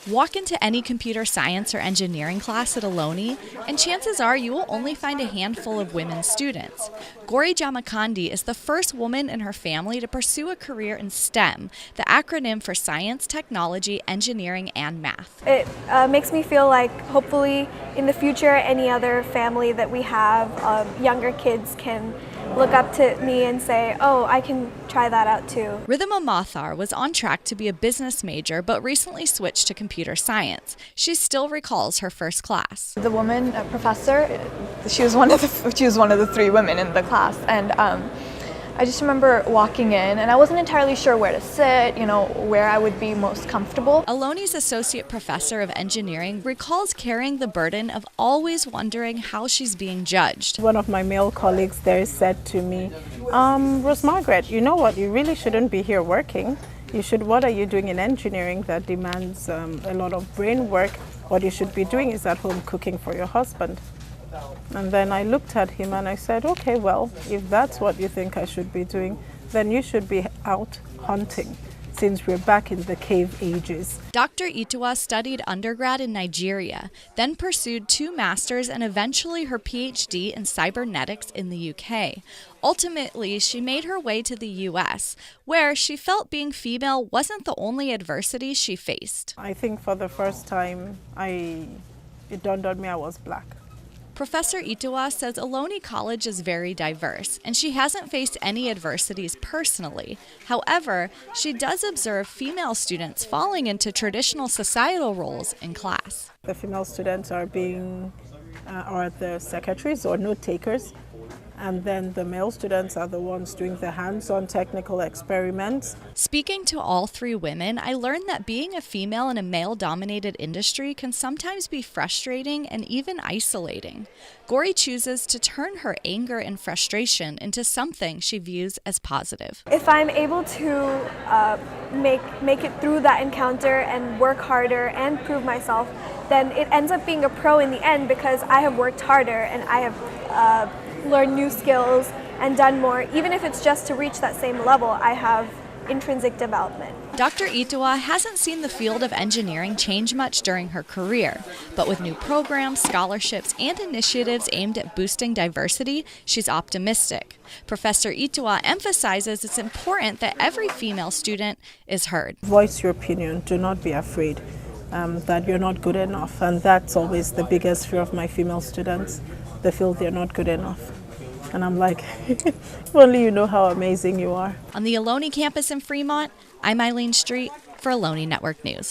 Walk into any computer science or engineering class at Ohlone, and chances are you will only find a handful of women students. Gauri Jamakandi is the first woman in her family to pursue a career in STEM, the acronym for science, technology, engineering, and math. It makes me feel like hopefully in the future any other family that we have, younger kids can look up to me and say, oh, I can try that out too. Rhythma Mathar was on track to be a business major but recently switched to computer science. She still recalls her first class. The woman professor, she was one of the three women in the class, and I just remember walking in and I wasn't entirely sure where to sit, where I would be most comfortable. Ohlone's associate professor of engineering recalls carrying the burden of always wondering how she's being judged. One of my male colleagues there said to me, Rose Margaret, you know what, you really shouldn't be here working. What are you doing in engineering that demands a lot of brain work? What you should be doing is at home cooking for your husband. And then I looked at him and I said, okay, well, if that's what you think I should be doing, then you should be out hunting, since we're back in the cave ages. Dr. Ituwa studied undergrad in Nigeria, then pursued 2 masters and eventually her PhD in cybernetics in the UK. Ultimately, she made her way to the US, where she felt being female wasn't the only adversity she faced. I think for the first time, it dawned on me I was black. Professor Ituwa says Ohlone College is very diverse, and she hasn't faced any adversities personally. However, she does observe female students falling into traditional societal roles in class. The female students are the secretaries or note takers, and then the male students are the ones doing the hands-on technical experiments. Speaking to all 3 women, I learned that being a female in a male-dominated industry can sometimes be frustrating and even isolating. Gauri chooses to turn her anger and frustration into something she views as positive. If I'm able to make it through that encounter and work harder and prove myself, then it ends up being a pro in the end because I have worked harder and I have learned new skills and done more. Even if it's just to reach that same level, I have intrinsic development. Dr. Ituwa hasn't seen the field of engineering change much during her career, but with new programs, scholarships, and initiatives aimed at boosting diversity, she's optimistic. Professor Ituwa emphasizes it's important that every female student is heard. Voice your opinion, do not be afraid that you're not good enough, and that's always the biggest fear of my female students. They feel they're not good enough. And I'm like, if only you know how amazing you are. On the Ohlone campus in Fremont, I'm Eileen Street for Ohlone Network News.